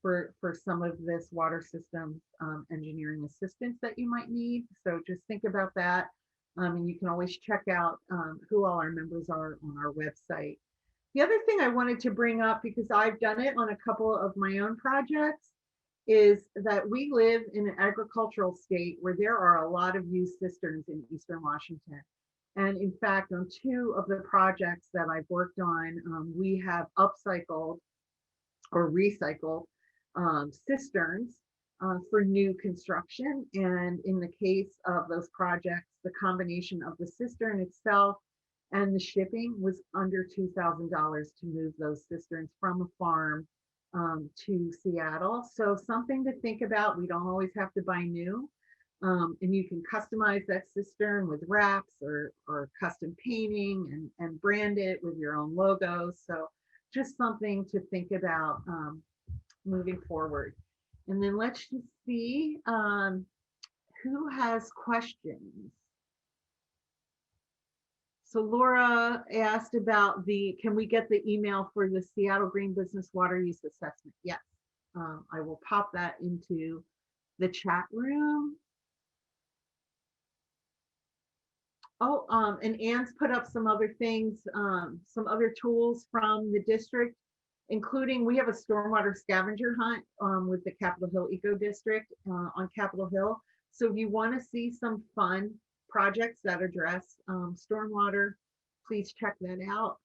Speaker 1: for some of this water system engineering assistance that you might need. So just think about that. And you can always check out who all our members are on our website. The other thing I wanted to bring up, because I've done it on a couple of my own projects, is that we live in an agricultural state where there are a lot of used cisterns in Eastern Washington. And in fact, on 2 of the projects that I've worked on, we have upcycled or recycled cisterns for new construction. And in the case of those projects, the combination of the cistern itself and the shipping was under $2,000 to move those cisterns from a farm to Seattle. So something to think about. We don't always have to buy new. And you can customize that cistern with wraps or custom painting and brand it with your own logo. So just something to think about moving forward. And then let's just see who has questions. So Laura asked about can we get the email for the Seattle Green Business Water Use Assessment? Yes, I will pop that into the chat room. Oh, and Ann's put up some other things, some other tools from the district, including we have a stormwater scavenger hunt with the Capitol Hill Eco District on Capitol Hill. So if you want to see some fun projects that address stormwater, please check that out.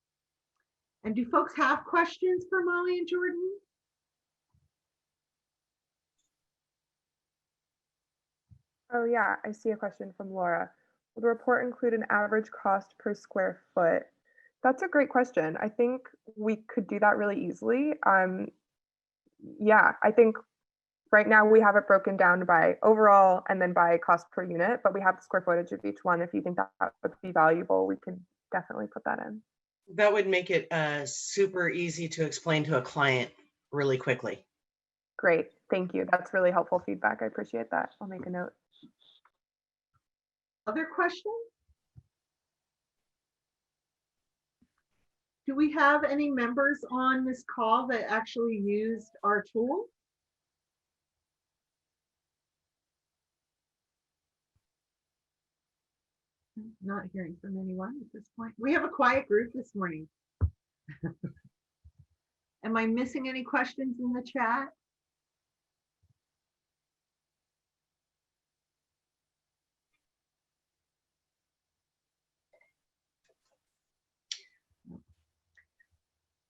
Speaker 1: And do folks have questions for Molly and Jordan?
Speaker 3: Oh yeah, I see a question from Laura. Will the report include an average cost per square foot? That's a great question. I think we could do that really easily. Yeah, I think right now we have it broken down by overall and then by cost per unit, but we have the square footage of each one. If you think that would be valuable, we can definitely put that in.
Speaker 4: That would make it super easy to explain to a client really quickly.
Speaker 3: Great, thank you. That's really helpful feedback. I appreciate that. I'll make a note.
Speaker 1: Other questions? Do we have any members on this call that actually used our tool? Not hearing from anyone at this point. We have a quiet group this morning. Am I missing any questions in the chat?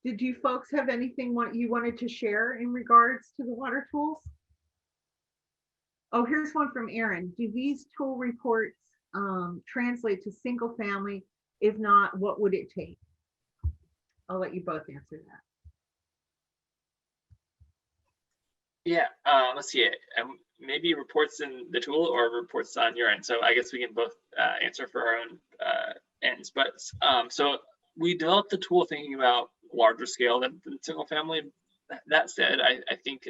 Speaker 1: Did you folks have anything you wanted to share in regards to the water tools? Oh, here's one from Aaron. Do these tool reports translate to single family? If not, what would it take? I'll let you both answer that.
Speaker 2: Yeah, let's see it. Maybe reports in the tool or reports on your end. So I guess we can both answer for our own ends. But so we developed the tool thinking about larger scale than single family. That said, I think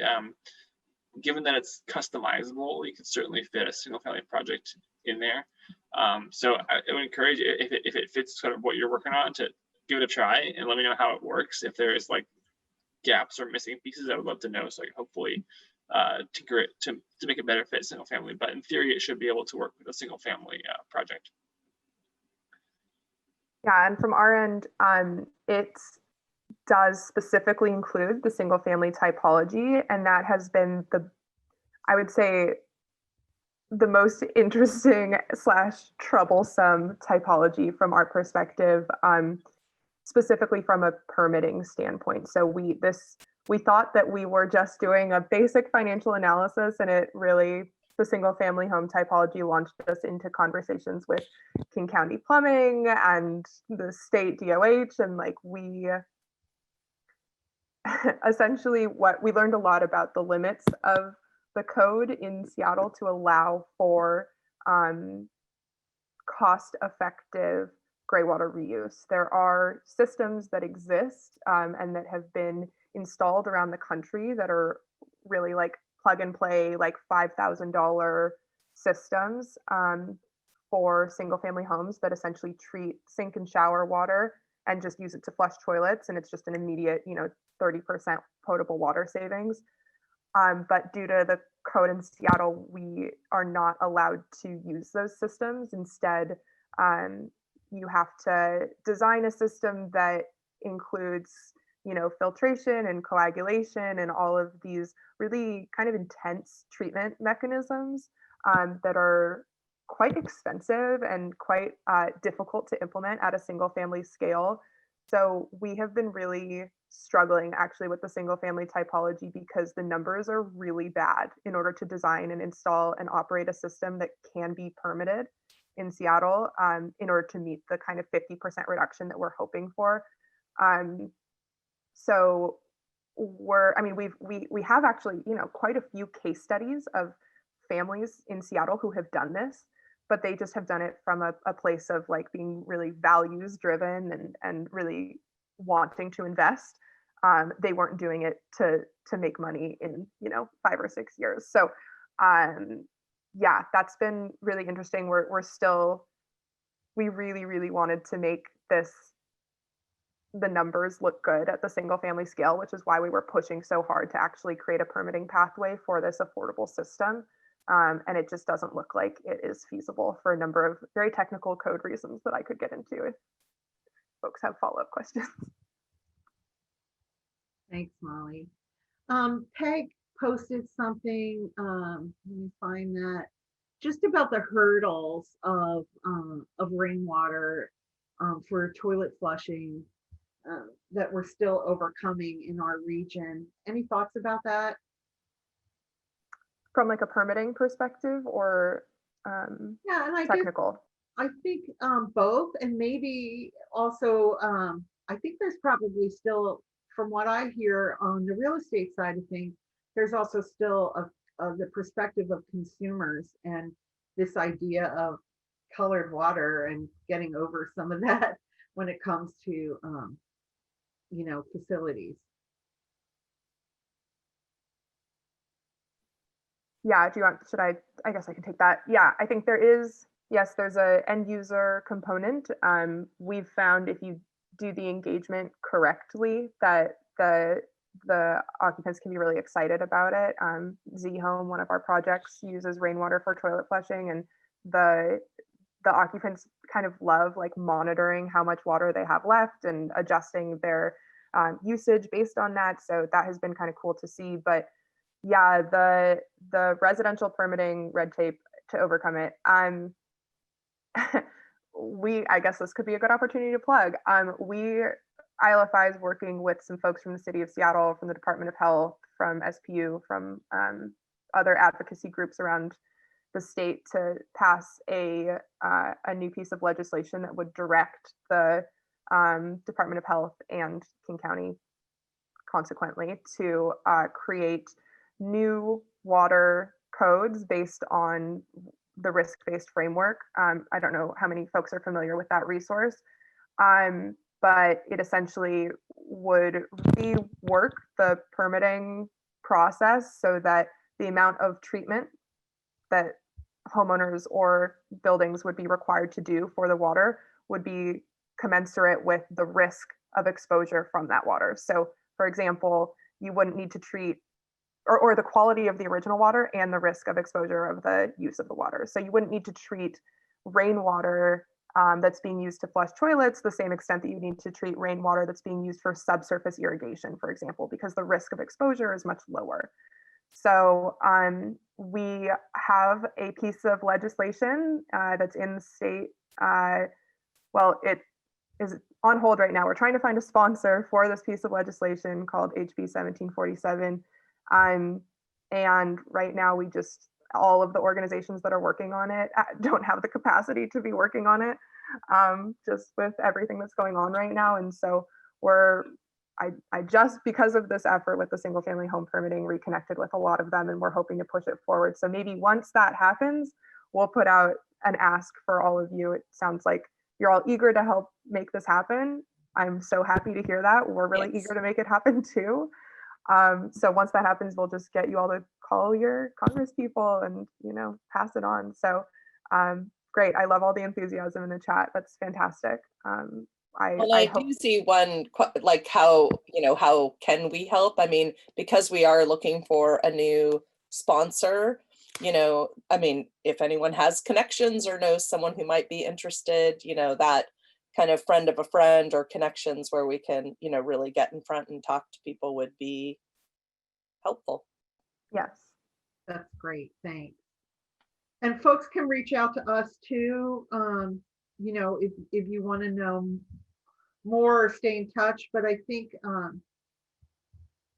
Speaker 2: given that it's customizable, you can certainly fit a single family project in there. So I would encourage, if it fits sort of what you're working on, to give it a try and let me know how it works. If there is like gaps or missing pieces, I would love to know, so I can hopefully tinker it to make it better fit single family. But in theory, it should be able to work with a single family project.
Speaker 3: Yeah, and from our end, it does specifically include the single family typology, and that has been I would say, the most interesting / troublesome typology from our perspective, specifically from a permitting standpoint. So we thought that we were just doing a basic financial analysis, and the single family home typology launched us into conversations with King County Plumbing and the state DOH, and like we essentially we learned a lot about the limits of the code in Seattle to allow for cost-effective greywater reuse. There are systems that exist and that have been installed around the country that are really like plug and play, like $5,000 systems for single family homes that essentially treat sink and shower water and just use it to flush toilets. And it's just an immediate, 30% potable water savings. But due to the code in Seattle, we are not allowed to use those systems. Instead, you have to design a system that includes, filtration and coagulation and all of these really kind of intense treatment mechanisms that are quite expensive and quite difficult to implement at a single family scale. So we have been really struggling actually with the single family typology because the numbers are really bad in order to design and install and operate a system that can be permitted. in Seattle in order to meet the kind of 50% reduction that we're hoping for. So we have actually, quite a few case studies of families in Seattle who have done this, but they just have done it from a place of like being really values driven and really wanting to invest. They weren't doing it to make money in 5 or 6 years. So yeah, that's been really interesting. We really, really wanted to make the numbers look good at the single family scale, which is why we were pushing so hard to actually create a permitting pathway for this affordable system. And it just doesn't look like it is feasible for a number of very technical code reasons that I could get into if folks have follow-up questions.
Speaker 1: Thanks, Molly. Peg posted something, let me find that, just about the hurdles of rainwater for toilet flushing that we're still overcoming in our region. Any thoughts about that?
Speaker 3: From like a permitting perspective or
Speaker 1: Yeah, and
Speaker 3: technical?
Speaker 1: I think both, and maybe also I think there's probably still, from what I hear on the real estate side of things, there's also still the perspective of consumers and this idea of colored water and getting over some of that when it comes to facilities.
Speaker 3: Yeah, I guess I can take that. Yeah, I think there's a end user component. We've found if you do the engagement correctly that the occupants can be really excited about it. Z Home, one of our projects, uses rainwater for toilet flushing, and the occupants kind of love like monitoring how much water they have left and adjusting their usage based on that. So that has been kind of cool to see. But yeah, the residential permitting red tape to overcome it. I guess this could be a good opportunity to plug. ILFI is working with some folks from the city of Seattle, from the Department of Health, from SPU, from other advocacy groups around the state to pass a new piece of legislation that would direct the Department of Health and King County, consequently, to create new water codes based on the risk-based framework. I don't know how many folks are familiar with that resource, but it essentially would rework the permitting process so that the amount of treatment that homeowners or buildings would be required to do for the water would be commensurate with the risk of exposure from that water. So, for example, you wouldn't need to treat or the quality of the original water and the risk of exposure of the use of the water. So you wouldn't need to treat rainwater that's being used to flush toilets the same extent that you need to treat rainwater that's being used for subsurface irrigation, for example, because the risk of exposure is much lower. So we have a piece of legislation that's in the state. It is on hold right now. We're trying to find a sponsor for this piece of legislation called HB 1747. And right now all of the organizations that are working on it don't have the capacity to be working on it, just with everything that's going on right now. And so I just, because of this effort with the single family home permitting, reconnected with a lot of them, and we're hoping to push it forward. So maybe once that happens, we'll put out an ask for all of you. It sounds like you're all eager to help make this happen. I'm so happy to hear that. We're really eager to make it happen too. So once that happens, we'll just get you all to call your Congress people and, pass it on. So great. I love all the enthusiasm in the chat. That's fantastic.
Speaker 5: I do see one, like how can we help? I mean, because we are looking for a new sponsor, if anyone has connections or knows someone who might be interested, that kind of friend of a friend or connections where we can, really get in front and talk to people would be helpful.
Speaker 3: Yes.
Speaker 1: That's great. Thanks. And folks can reach out to us too, if you want to know more or stay in touch. But I think,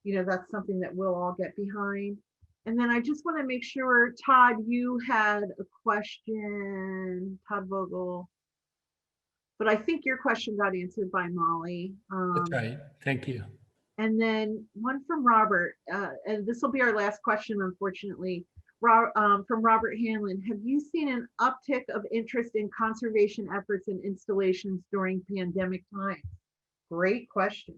Speaker 1: that's something that we'll all get behind. And then I just want to make sure, Todd, you had a question, Todd Vogel, but I think your question got answered by Molly.
Speaker 6: That's right. Thank you.
Speaker 1: And then one from Robert, and this will be our last question, unfortunately. From Robert Hanlon, have you seen an uptick of interest in conservation efforts and installations during pandemic times? Great question.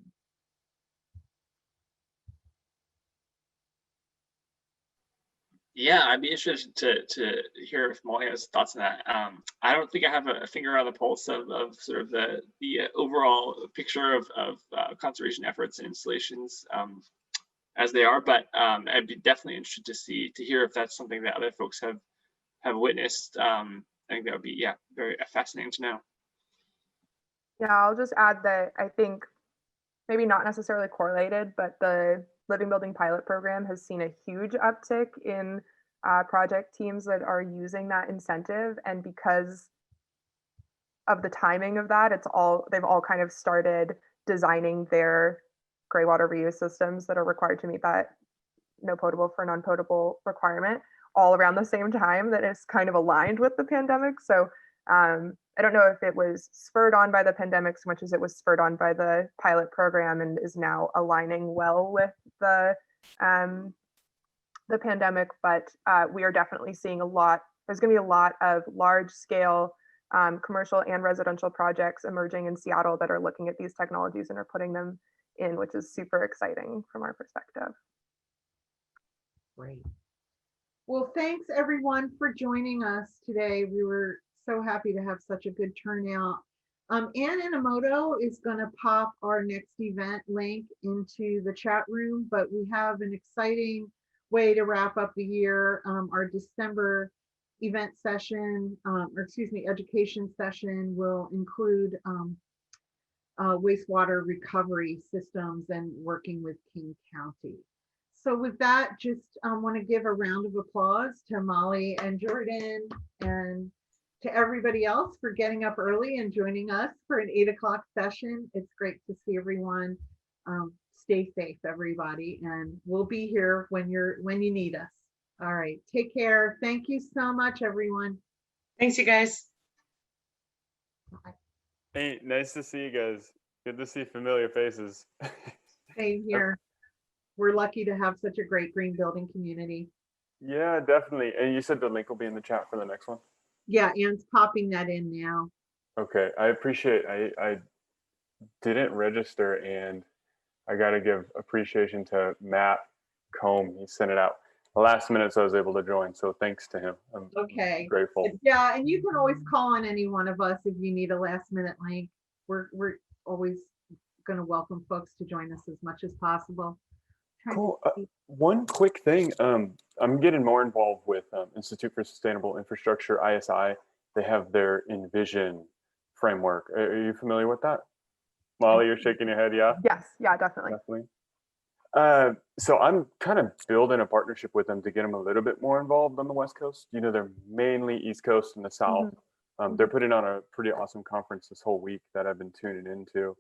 Speaker 2: Yeah, I'd be interested to hear if Molly has thoughts on that. I don't think I have a finger on the pulse of sort of the overall picture of conservation efforts and installations as they are, but I'd be definitely interested to hear if that's something that other folks have witnessed. I think that would be very fascinating to know.
Speaker 3: Yeah, I'll just add that I think maybe not necessarily correlated, but the Living Building Pilot Program has seen a huge uptick in project teams that are using that incentive. And because of the timing of that, they've all kind of started designing their greywater reuse systems that are required to meet that no potable for non-potable requirement all around the same time that is kind of aligned with the pandemic. So I don't know if it was spurred on by the pandemic so much as it was spurred on by the pilot program and is now aligning well with the pandemic. But we are definitely seeing there's going to be a lot of large scale commercial and residential projects emerging in Seattle that are looking at these technologies and are putting them in, which is super exciting from our perspective.
Speaker 1: Great. Well, thanks everyone for joining us today. We were so happy to have such a good turnout. Ann Inamoto is going to pop our next event link into the chat room, but we have an exciting way to wrap up the year. Our December event session, education session will include wastewater recovery systems and working with King County. So with that, just want to give a round of applause to Molly and Jordan and to everybody else for getting up early and joining us for an 8 o'clock session. It's great to see everyone. Stay safe, everybody, and we'll be here when you need us. All right, take care. Thank you so much, everyone.
Speaker 4: Thanks, you guys.
Speaker 1: Bye.
Speaker 7: Hey, nice to see you guys. Good to see familiar faces.
Speaker 1: Same here. We're lucky to have such a great green building community.
Speaker 7: Yeah, definitely. And you said the link will be in the chat for the next one?
Speaker 1: Yeah, Ann's popping that in now.
Speaker 7: Okay, I appreciate I didn't register, and I got to give appreciation to Matt Combe. He sent it out the last minute, so I was able to join. So thanks to him. I'm grateful.
Speaker 1: Yeah, and you can always call on any one of us if you need a last minute link. We're always going to welcome folks to join us as much as possible.
Speaker 7: Cool. One quick thing. I'm getting more involved with Institute for Sustainable Infrastructure, ISI. They have their Envision framework. Are you familiar with that? Molly, you're shaking your head, yeah?
Speaker 3: Yes, yeah, definitely.
Speaker 7: So I'm kind of building a partnership with them to get them a little bit more involved on the West Coast. You know, they're mainly East Coast and the South. They're putting on a pretty awesome conference this whole week that I've been tuning into.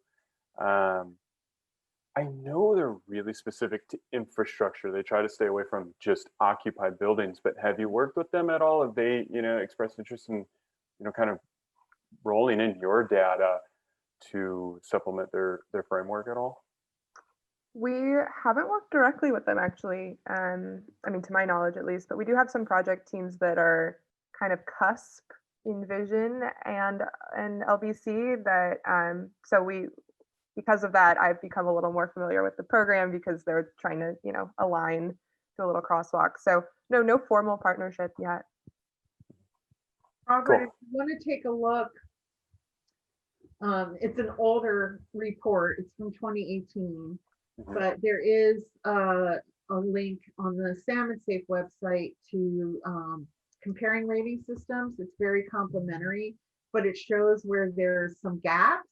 Speaker 7: I know they're really specific to infrastructure. They try to stay away from just occupied buildings, but have you worked with them at all? Have they, expressed interest in, kind of rolling in your data to supplement their framework at all?
Speaker 3: We haven't worked directly with them, actually. I mean, to my knowledge, at least, but we do have some project teams that are kind of cusp Envision and LBC that, because of that, I've become a little more familiar with the program because they're trying to, align to a little crosswalk. So no formal partnership yet.
Speaker 1: Robert, if you want to take a look, it's an older report. It's from 2018, but there is a link on the Salmon Safe website to comparing rating systems. It's very complimentary, but it shows where there's some gaps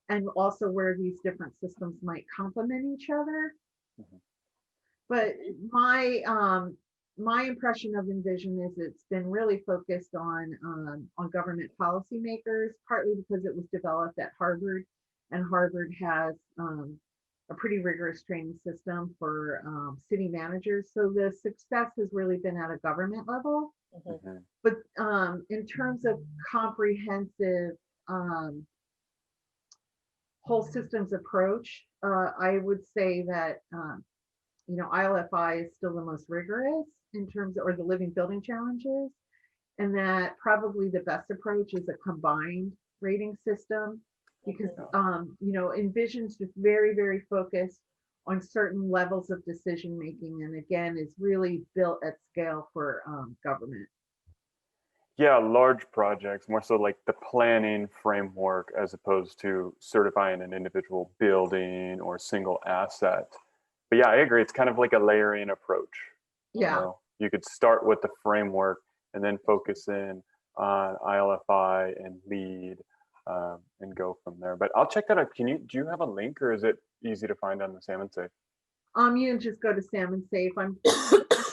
Speaker 1: and also where these different systems might complement each other. But my impression of Envision is it's been really focused on government policymakers, partly because it was developed at Harvard, and Harvard has a pretty rigorous training system for city managers. So the success has really been at a government level.
Speaker 5: Mhm.
Speaker 1: But in terms of comprehensive whole systems approach, I would say that ILFI is still the most rigorous in terms of, or the living building challenges, and that probably the best approach is a combined rating system because Envision's just very, very focused on certain levels of decision making, and again is really built at scale for government.
Speaker 7: Yeah, large projects, more so like the planning framework as opposed to certifying an individual building or single asset. But yeah, I agree. It's kind of like a layering approach.
Speaker 1: Yeah.
Speaker 7: You could start with the framework and then focus in on ILFI and LEED and go from there. But I'll check that out. Do you have a link, or is it easy to find on the Salmon Safe?
Speaker 1: You can just go to Salmon Safe.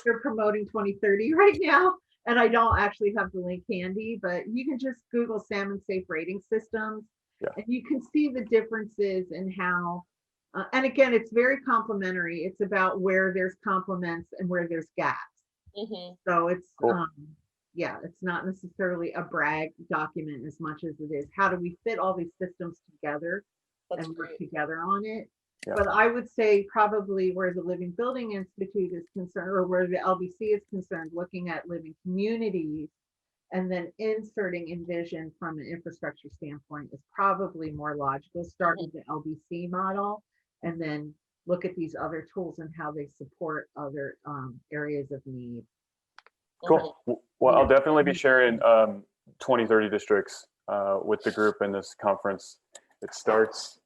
Speaker 1: They're promoting 2030 right now, and I don't actually have the link handy, but you can just Google Salmon Safe rating systems, and you can see the differences in how. And again, it's very complementary. It's about where there's complements and where there's gaps.
Speaker 5: Mhm.
Speaker 1: So it's
Speaker 7: cool.
Speaker 1: it's not necessarily a brag document as much as it is how do we fit all these systems together
Speaker 5: That's
Speaker 1: and work
Speaker 5: great.
Speaker 1: together on it.
Speaker 7: Yeah.
Speaker 1: But I would say probably where the Living Building Institute is concerned, or where the LBC is concerned, looking at living communities and then inserting Envision from an infrastructure standpoint is probably more logical. Start with the LBC model and then look at these other tools and how they support other areas of need.
Speaker 7: Cool. Well, I'll definitely be sharing 2030 districts with the group in this conference. It starts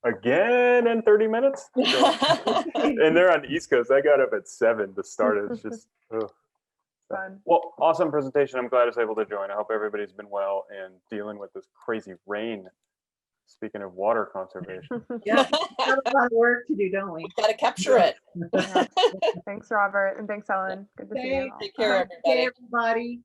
Speaker 7: again in 30 minutes. So, and they're on the East Coast. I got up at 7 to start it. It's just,
Speaker 3: Fun.
Speaker 7: well, awesome presentation. I'm glad I was able to join. I hope everybody's been well and dealing with this crazy rain. Speaking of water conservation.
Speaker 1: Yeah, we have a lot of work to do, don't we?
Speaker 5: We gotta capture it.
Speaker 3: Yeah. Thanks, Robert, and thanks, Ellen. Good to see you.
Speaker 5: Take care,
Speaker 1: Have a good day,
Speaker 5: everybody.
Speaker 1: everybody.